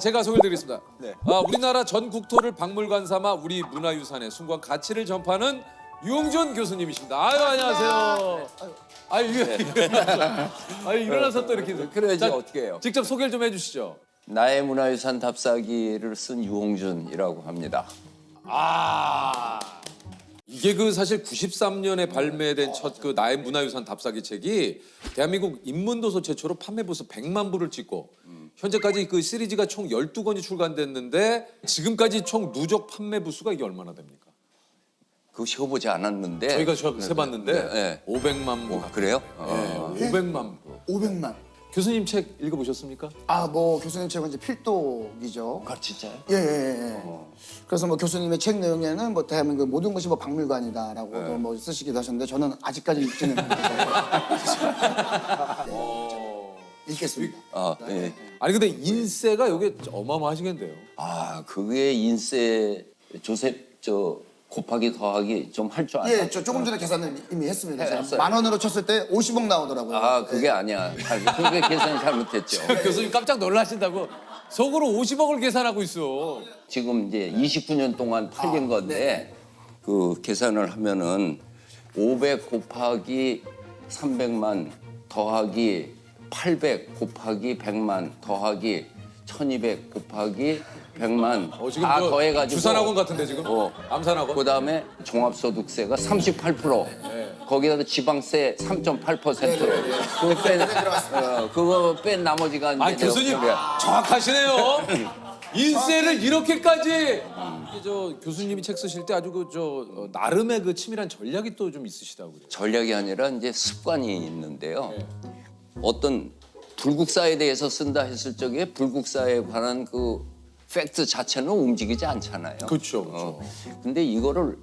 제가 소개를 드리겠습니다. 네. 우리나라 전 국토를 박물관 삼아 우리 문화유산의 숭고한 가치를 전파하는 유홍준 교수님이십니다. 아유, 안녕하세요. 일어나서 또 이렇게. 그래야지 자, 어떻게 해요? 직접 소개를 좀 해주시죠. 나의 문화유산 답사기를 쓴 유홍준이라고 합니다. 이게 그 사실 93년에 발매된 첫 그 나의 문화유산 답사기 책이 대한민국 인문도서 최초로 판매 부수 100만 부를 찍고 현재까지 그 시리즈가 총 12권이 출간됐는데 지금까지 총 누적 판매 부수가 이게 얼마나 됩니까? 그거 세어보지 않았는데 저희가 세봤는데 네. 500만 부. 그래요? 네, 500만 부. 500만. 교수님 책 읽어보셨습니까? 뭐 교수님 책은 이제 필독이죠. 진짜요? 예. 그래서 뭐 교수님의 책 내용에는 뭐 대한민국 모든 것이 뭐 박물관이다라고도 뭐 쓰시기도 하셨는데 저는 아직까지 읽지는 못해서 읽겠습니다. 예. 아니 근데 인세가 이게 어마어마하시겠는데요. 그게 인세 조셉 곱하기 더하기 좀 할 줄 알아요? 예, 저 조금 전에 계산을 이미 했습니다. 제가 했어요. 10,000원으로 쳤을 때 50억 나오더라고요. 그게 아니야. 그게 계산이 잘못됐죠. 교수님 깜짝 놀라신다고 속으로 50억을 계산하고 있어. 지금 이제 29년 동안 팔린 건데 그 계산을 하면은 500 곱하기 300만 더하기 800 곱하기 100만 더하기 1200 곱하기 100만 지금 다 저 더해가지고 주산학원 같은데 지금? 암산학원? 그다음에 종합소득세가 38% 거기다가 지방세 3.8% 그거 뺀 나머지가 이제 교수님 내가 정확하시네요. 인세를 이렇게까지. 이게 저 교수님이 책 쓰실 때 아주 나름의 그 치밀한 전략이 또 좀 있으시다고 그래요. 전략이 아니라 이제 습관이 있는데요. 어떤 불국사에 대해서 쓴다 했을 적에 불국사에 관한 그 팩트 자체는 움직이지 않잖아요. 그렇죠. 근데 이거를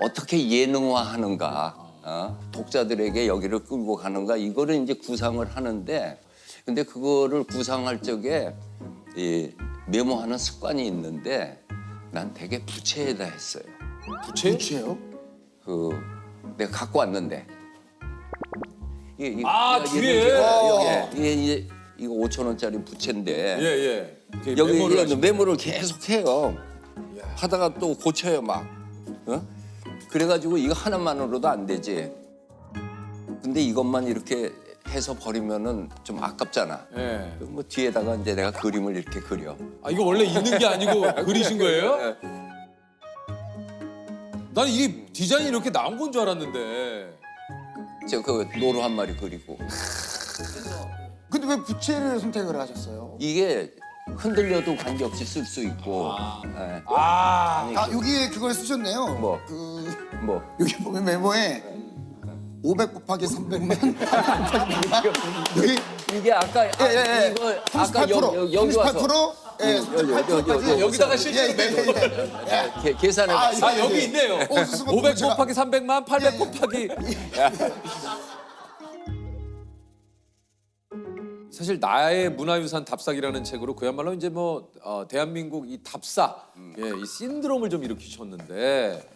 어떻게 예능화하는가, 독자들에게 여기를 끌고 가는가 이거를 이제 구상을 하는데, 근데 그거를 구상할 적에 메모하는 습관이 있는데 난 되게 부채에다 했어요. 부채? 부채요? 내가 갖고 왔는데. 뒤에? 이게 이거 5,000원짜리 부채인데. 예. 여기 메모를 이거 메모를 계속 해요. 하다가 또 고쳐요 막. 그래가지고 이거 하나만으로도 안 되지. 근데 이것만 이렇게 해서 버리면은 좀 아깝잖아. 예. 뭐 뒤에다가 이제 내가 그림을 이렇게 그려. 이거 원래 있는 게 아니고 그리신 거예요? 나는 이게 디자인이 이렇게 나온 건 줄 알았는데. 제가 그 노루 한 마리 그리고. 근데 왜 부채를 선택을 하셨어요? 이게 흔들려도 관계없이 쓸 수 있고. 예. 여기에 그걸 쓰셨네요. 뭐? 뭐? 여기 보면 메모에 500 곱하기 300만 여기 이게 아까 예. 이거 38%, 아까 여기 와서 38%, 여기다가 실제로 메모. 계산해. 여기 있네요. 500 곱하기 300만, 800 곱하기. 사실 나의 문화유산 답사기라는 책으로 그야말로 이제 대한민국 이 답사, 이 신드롬을 좀 일으키셨는데.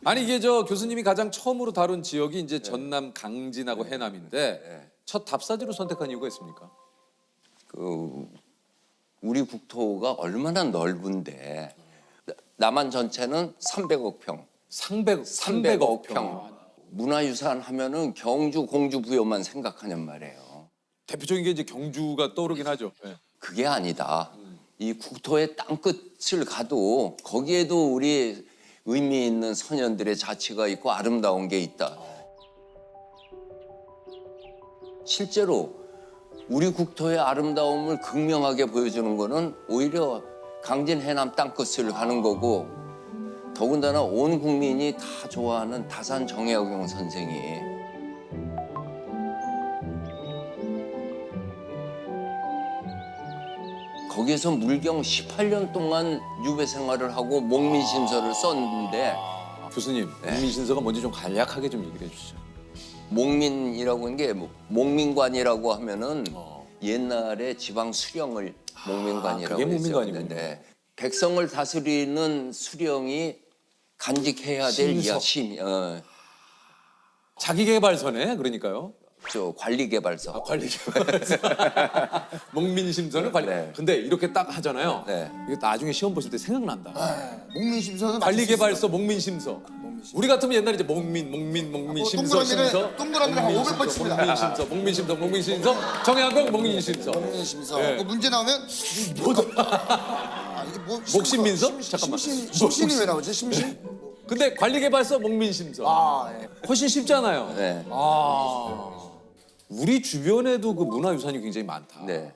아니 이게 교수님이 가장 처음으로 다룬 지역이 이제 전남 강진하고 해남인데 첫 답사지로 선택한 이유가 있습니까? 우리 국토가 얼마나 넓은데 남한 전체는 300억 평. 300억 평. 문화유산 하면은 경주, 공주, 부여만 생각하냔 말이에요. 대표적인 게 이제 경주가 떠오르긴 하죠. 그게 아니다. 이 국토의 땅끝을 가도 거기에도 우리 의미 있는 선현들의 자치가 있고 아름다운 게 있다. 실제로 우리 국토의 아름다움을 극명하게 보여주는 거는 오히려 강진 해남 땅끝을 가는 거고, 더군다나 온 국민이 다 좋아하는 다산 정약용 선생이 거기에서 물경 18년 동안 유배 생활을 하고 목민심서를 썼는데 교수님, 국민신서가 뭔지 좀 간략하게 좀 얘기를 해주시죠. 목민이라고 하는 게 목민관이라고 하면은 옛날에 지방 수령을 목민관이라고 그게 했죠. 목민관이군요. 네. 백성을 다스리는 수령이 간직해야 될 심서. 자기개발서네, 그러니까요. 저 관리개발서. 관리개발서. 목민심서는 관리. 네. 근데 이렇게 딱 하잖아요. 네. 이게 나중에 시험 보실 때 생각난다. 목민심서는 관리개발서, 목민심서. 우리 같으면 옛날에 이제 목민심서, 심서. 동그라미를 한 500번 칩니다. 목민심서, 정약용 목민심서. 목민심서. 네. 그 문제 나오면 이게 뭐 목신민서? 잠깐만. 심신이 왜 나오지? 심신? 근데 관리개발서, 목민심서. 아, 예. 훨씬 쉽잖아요. 네. 우리 주변에도 그 문화유산이 굉장히 많다. 네.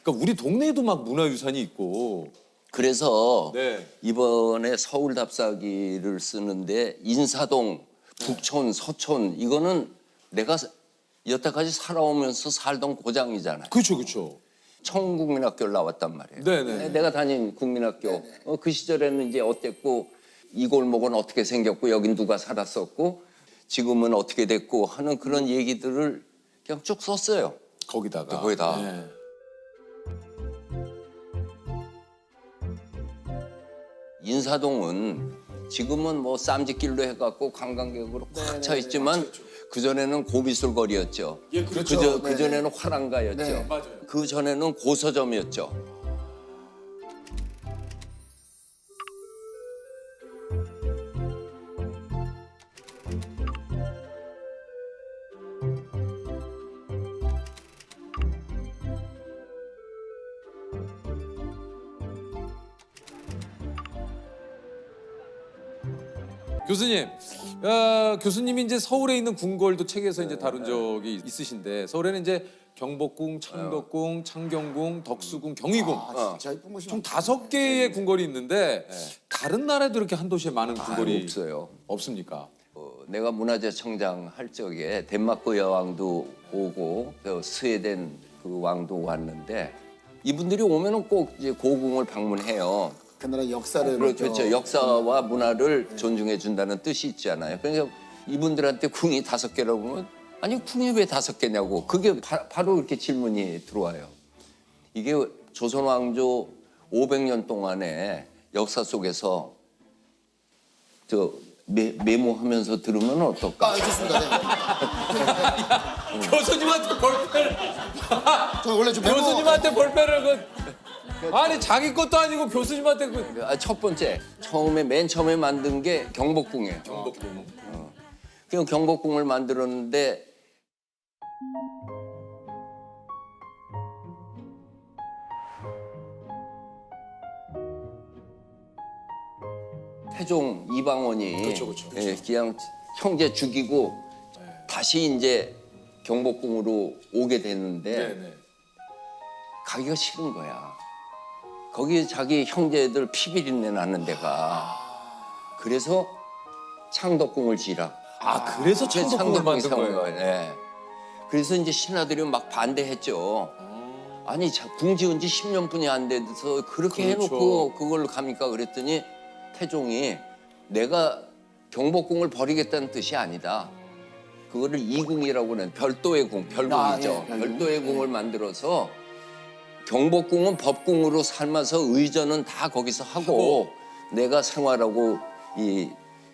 그러니까 우리 동네에도 막 문화유산이 있고. 그래서 네. 이번에 서울 답사기를 쓰는데 인사동, 북촌, 서촌 이거는 내가 여태까지 살아오면서 살던 고장이잖아요. 그렇죠, 그렇죠. 청국민학교를 나왔단 말이에요. 네네. 내가 다닌 국민학교. 그 시절에는 이제 어땠고 이 골목은 어떻게 생겼고 여긴 누가 살았었고 지금은 어떻게 됐고 하는 그런 얘기들을 그냥 쭉 썼어요. 거기다가. 거기다. 네. 인사동은 지금은 뭐 쌈짓길로 해갖고 관광객으로 꽉 차 있지만 그전에는 고미술 거리였죠. 예, 그렇죠. 그전에는 화랑가였죠. 네. 맞아요. 그전에는 고서점이었죠. 교수님, 교수님이 이제 서울에 있는 궁궐도 책에서 이제 다룬 적이 있으신데 서울에는 이제 경복궁, 창덕궁, 창경궁, 덕수궁, 경희궁 아, 진짜 이쁜 곳이 총 5개의 궁궐이 있는데 다른 나라에도 이렇게 한 도시에 많은 궁궐이 없어요. 없습니까? 내가 문화재청장 할 적에 덴마크 여왕도 오고 또 스웨덴 그 왕도 왔는데 이분들이 오면은 꼭 이제 고궁을 방문해요. 그 나라 역사를 그렇죠. 역사와 문화를 존중해 준다는 뜻이 있잖아요. 그러니까 이분들한테 궁이 5개라고 하면 아니 궁이 왜 5개냐고 그게 바로 이렇게 질문이 들어와요. 이게 조선 왕조 500년 동안의 역사 속에서 저 메모하면서 들으면 어떨까? 아, 좋습니다. 네. 교수님한테 볼펜을 저 원래 좀 메모 교수님한테 볼펜을 아니 자기 것도 아니고 교수님한테 첫 번째 맨 처음에 만든 게 경복궁이에요. 경복궁. 그 경복궁을 만들었는데 태종 이방원이 그렇죠. 예, 그냥 형제 죽이고 다시 이제 경복궁으로 오게 됐는데 네네. 가기가 싫은 거야. 거기 자기 형제들 피비린내 나는 데가. 그래서 창덕궁을 지라. 아 그래서 창덕궁을 만든 거예요. 네. 그래서 이제 신하들이 막 반대했죠. 아니 궁 지은 지 10년뿐이 안 돼서 그렇게 그렇죠. 해놓고 그걸로 갑니까? 그랬더니 태종이 내가 경복궁을 버리겠다는 뜻이 아니다. 그거를 이궁이라고 하는 별도의 궁, 별궁이죠. 아, 예, 별궁. 별도의 궁을 만들어서 경복궁은 법궁으로 삼아서 의전은 다 거기서 하고 내가 생활하고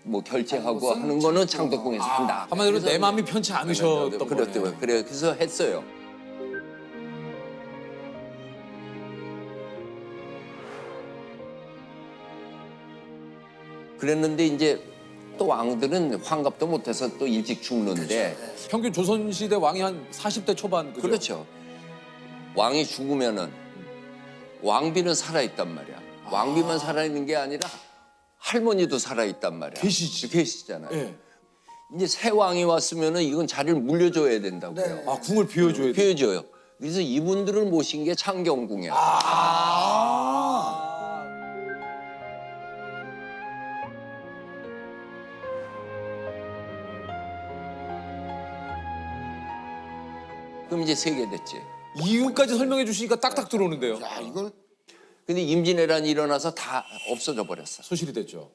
뭐 결제하고 하는 거는 창덕궁에서 한다. 한마디로 내 마음이 편치 않으셨던 거네요. 그랬더라고요. 그래 그래서 했어요. 그랬는데 이제 또 왕들은 환갑도 못해서 또 일찍 죽는데 평균 조선시대 왕이 한 40대 초반 그죠? 그렇죠. 왕이 죽으면은 왕비는 살아있단 말이야. 왕비만 살아있는 게 아니라 할머니도 살아있단 말이야. 계시잖아요. 예. 이제 새 왕이 왔으면은 이건 자리를 물려줘야 된다고요. 네. 아 궁을 비워줘야 돼. 비워줘요. 그래서 이분들을 모신 게 창경궁이야. 그럼 이제 3개 됐지. 이유까지 설명해 주시니까 딱딱 들어오는데요. 야, 이걸 근데 임진왜란이 일어나서 다 없어져 버렸어. 소실이 됐죠.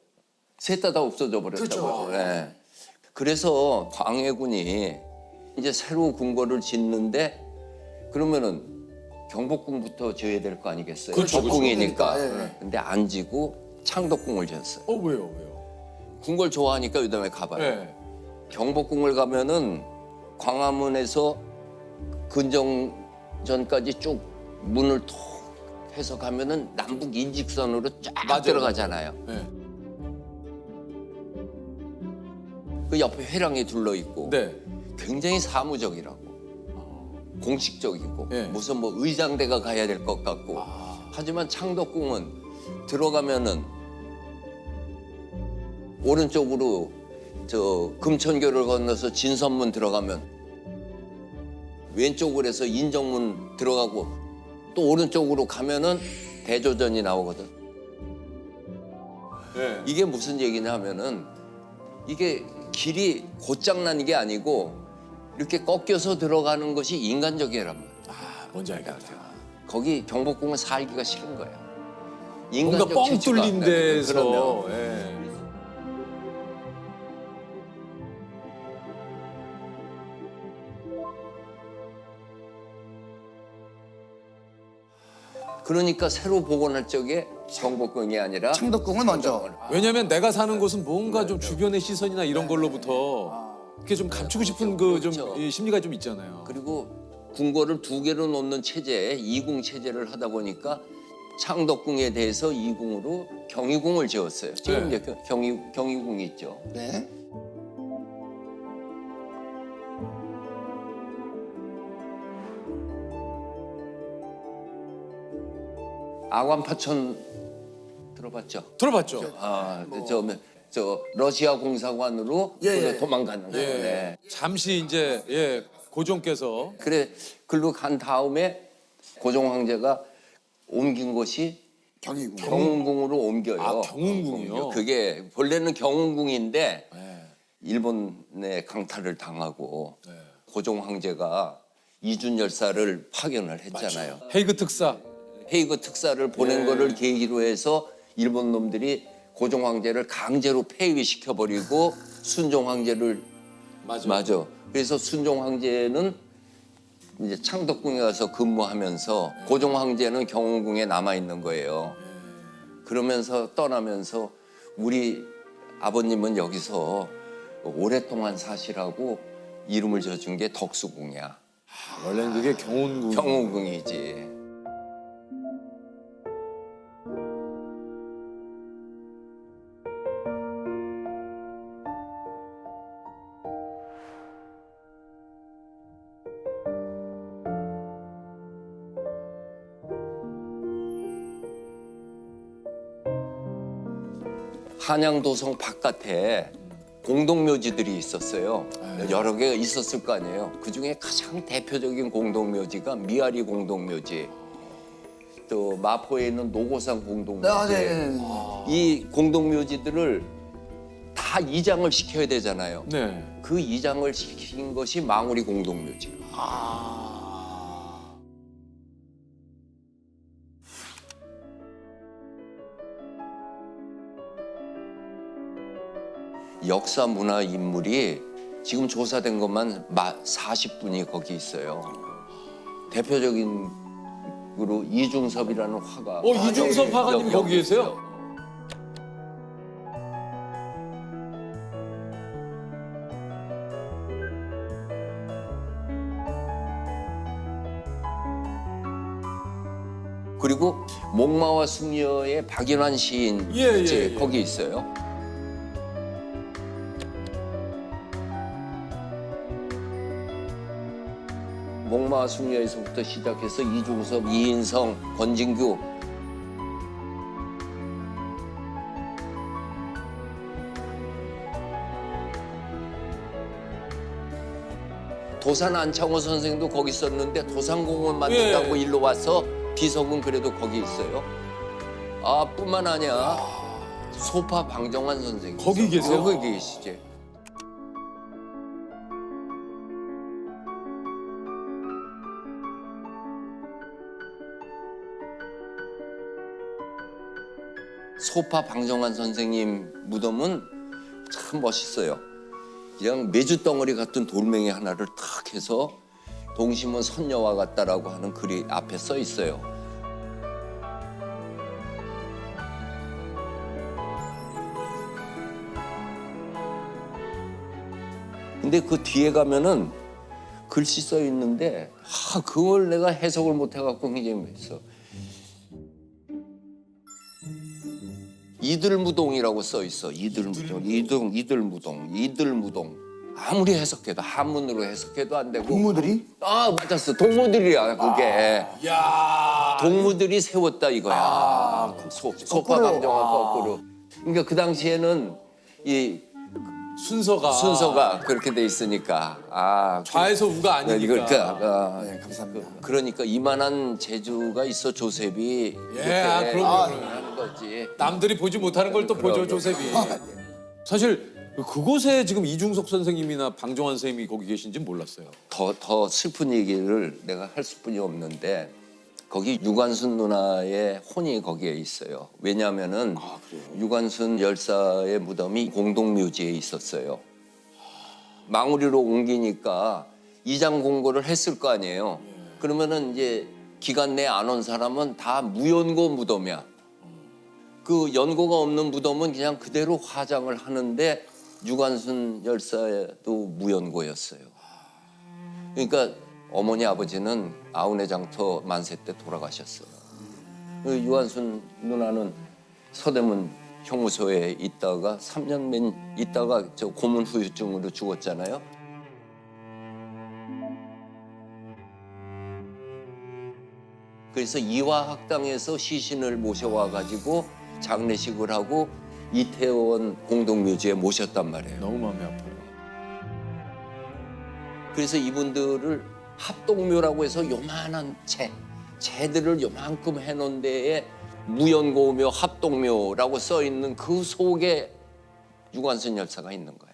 셋 다 없어져 버렸다고요. 네. 그래서 광해군이 이제 새로 궁궐을 짓는데 그러면은 경복궁부터 지어야 될 거 아니겠어요? 그렇죠, 적궁이니까. 그러니까, 근데 안 지고 창덕궁을 지었어요. 왜요? 궁궐 좋아하니까 요다음에 가봐요. 네. 경복궁을 가면은 광화문에서 근정전까지 쭉 문을 톡 해서 가면은 남북 인직선으로 쫙 맞아요. 들어가잖아요. 네. 그 옆에 회랑이 둘러 있고 네. 굉장히 사무적이라고 공식적이고 네. 무슨 뭐 의장대가 가야 될 것 같고 하지만 창덕궁은 들어가면은 오른쪽으로 저 금천교를 건너서 진선문 들어가면 왼쪽으로 해서 인정문 들어가고 또 오른쪽으로 가면은 대조전이 나오거든. 네. 이게 무슨 얘기냐 하면은 이게 길이 곧장난 게 아니고 이렇게 꺾여서 들어가는 것이 인간적이란 말이야. 뭔지 알겠다. 거기 경복궁은 살기가 싫은 거야. 뭔가 인간적 뻥 재주가 뚫린 없다는 거야. 데서. 그러면 예. 그러니까 새로 복원할 적에 경복궁이 아니라 창덕궁을 먼저. 왜냐면 내가 사는 곳은 뭔가 좀 주변의 시선이나 이런 걸로부터 이렇게 좀 감추고 싶은 그 좀 그렇죠. 심리가 좀 있잖아요. 그리고 궁궐을 두 개로 놓는 체제, 이궁 체제를 하다 보니까 창덕궁에 대해서 이궁으로 경희궁을 지었어요. 지금 네. 이제 경희궁이 있죠. 네. 아관파천 들어봤죠? 들어봤죠? 저 러시아 공사관으로 예. 도망가는 거예요. 예. 네. 잠시 이제 고종께서 그래 글로 간 다음에 고종 황제가 옮긴 곳이 경희궁. 경운궁으로 옮겨요. 아, 경운궁이요? 그게 본래는 경운궁인데 네. 일본의 강탈을 당하고 네. 고종 황제가 이준 열사를 파견을 했잖아요. 헤이그 특사. 헤이그 특사를 보낸 예. 거를 계기로 해서 일본 놈들이 고종 황제를 강제로 폐위시켜 버리고 순종 황제를 맞아. 그래서 순종 황제는 이제 창덕궁에 가서 근무하면서 고종 황제는 경운궁에 남아 있는 거예요. 그러면서 떠나면서 우리 아버님은 여기서 오랫동안 사시라고 이름을 지어준 게 덕수궁이야. 원래는 그게 경운궁. 경운궁이지. 한양도성 바깥에 공동묘지들이 있었어요. 여러 개가 있었을 거 아니에요. 그중에 가장 대표적인 공동묘지가 미아리 공동묘지, 또 마포에 있는 노고산 공동묘지. 아, 네. 이 공동묘지들을 다 이장을 시켜야 되잖아요. 네. 그 이장을 시킨 것이 망우리 공동묘지예요. 역사 문화 인물이 지금 조사된 것만 40분이 거기 있어요. 대표적인 으로 이중섭이라는 화가. 이중섭 화가님 여기 거기 계세요? 있어요. 그리고 목마와 숙녀의 박인환 시인 예. 거기 있어요. 목마와 숙녀에서부터 시작해서 이중섭, 이인성, 권진규, 도산 안창호 선생도 거기 있었는데 도산공원 만든다고 예. 일로 와서 비석은 그래도 거기 있어요. 아 뿐만 아니라 소파 방정환 선생님 거기 계세요? 거기 계시지. 소파 방정환 선생님 무덤은 참 멋있어요. 그냥 메주덩어리 같은 돌멩이 하나를 탁 해서 동심은 선녀와 같다라고 하는 글이 앞에 써 있어요. 근데 그 뒤에 가면은 글씨 써 있는데 그걸 내가 해석을 못 해갖고 굉장히 했어. 이들무동이라고 써 있어. 이들무동. 아무리 해석해도 한문으로 해석해도 안 되고. 동무들이? 맞았어. 동무들이야 그게. 동무들이 세웠다 이거야. 소파 거꾸로. 방정환 거꾸로. 그러니까 그 당시에는 이 순서가 그렇게 돼 있으니까 좌에서 우가 아니니까. 네, 감사합니다. 그러니까 이만한 재주가 있어 조셉이 그럼요. 하는 거지. 남들이 보지 못하는 걸 또 보죠, 조셉이. 사실 그곳에 지금 이중석 선생님이나 방정환 선생님이 거기 계신지 몰랐어요. 더 슬픈 얘기를 내가 할 수뿐이 없는데 거기 유관순 누나의 혼이 거기에 있어요. 왜냐하면은 유관순 열사의 무덤이 공동묘지에 있었어요. 망우리로 옮기니까 이장 공고를 했을 거 아니에요. 그러면은 이제 기간 내에 안 온 사람은 다 무연고 무덤이야. 그 연고가 없는 무덤은 그냥 그대로 화장을 하는데 유관순 열사도 무연고였어요. 그러니까 어머니 아버지는 아우네 장터 만세 때 돌아가셨어요. 유관순 누나는 서대문 형무소에 있다가 3년 있다가 저 고문 후유증으로 죽었잖아요. 그래서 이화학당에서 시신을 모셔와 가지고 장례식을 하고 이태원 공동묘지에 모셨단 말이에요. 너무 마음이 아파요. 그래서 이분들을 합동묘라고 해서 요만한 재들을 요만큼 해놓은 데에 무연고묘 합동묘라고 써 있는 그 속에 유관순 열사가 있는 거야.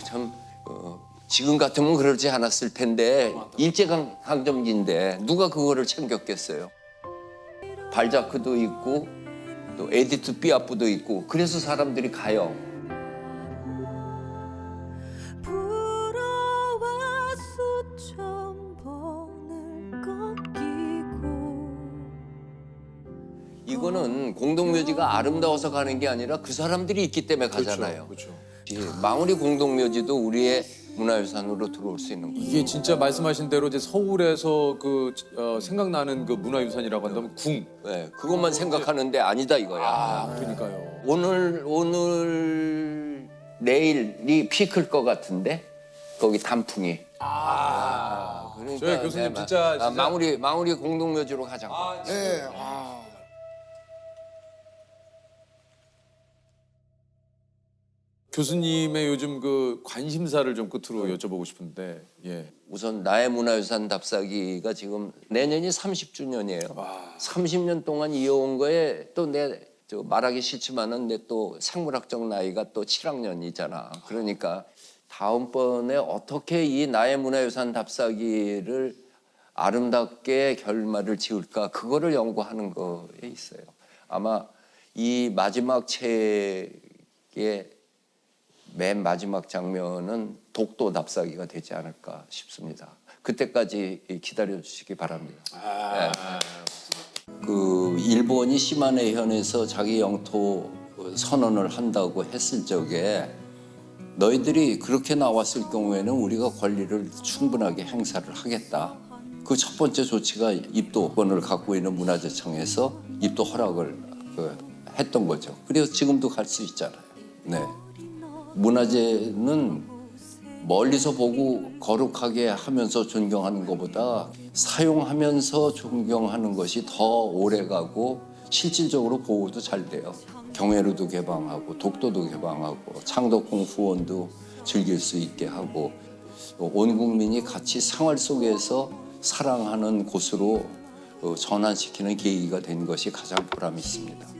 참 지금 같으면 그러지 않았을 텐데 일제강점기인데 누가 그거를 챙겼겠어요. 발자크도 있고 또 에디트 피아프도 있고 그래서 사람들이 가요. 이거는 공동묘지가 아름다워서 가는 게 아니라 그 사람들이 있기 때문에 가잖아요. 그렇죠. 예, 망우리 공동묘지도 우리의 문화유산으로 들어올 수 있는 거죠. 이게 진짜 말씀하신 대로 이제 서울에서 생각나는 그 문화유산이라고 한다면 궁. 네, 그것만 생각하는데 아니다 이거야. 그러니까요. 오늘 내일이 피 클 것 같은데 거기 단풍이. 그러니까 저희 교수님 진짜 망우리 공동묘지로 가자고. 네. 교수님의 요즘 그 관심사를 좀 끝으로 여쭤보고 싶은데, 예. 우선 나의 문화유산 답사기가 지금 내년이 30주년이에요. 30년 동안 이어온 거에 또 말하기 싫지만은 내 또 생물학적 나이가 또 7학년이잖아. 그러니까 다음번에 어떻게 이 나의 문화유산 답사기를 아름답게 결말을 지을까 그거를 연구하는 거에 있어요. 아마 이 마지막 책의 맨 마지막 장면은 독도 답사기가 되지 않을까 싶습니다. 그때까지 기다려 주시기 바랍니다. 네. 그 일본이 시마네 현에서 자기 영토 선언을 한다고 했을 적에 너희들이 그렇게 나왔을 경우에는 우리가 권리를 충분하게 행사를 하겠다. 그 첫 번째 조치가 입도권을 갖고 있는 문화재청에서 입도 허락을 했던 거죠. 그래서 지금도 갈 수 있잖아요. 네. 문화재는 멀리서 보고 거룩하게 하면서 존경하는 것보다 사용하면서 존경하는 것이 더 오래가고 실질적으로 보호도 잘 돼요. 경회로도 개방하고 독도도 개방하고 창덕궁 후원도 즐길 수 있게 하고 온 국민이 같이 생활 속에서 사랑하는 곳으로 전환시키는 계기가 된 것이 가장 보람 있습니다.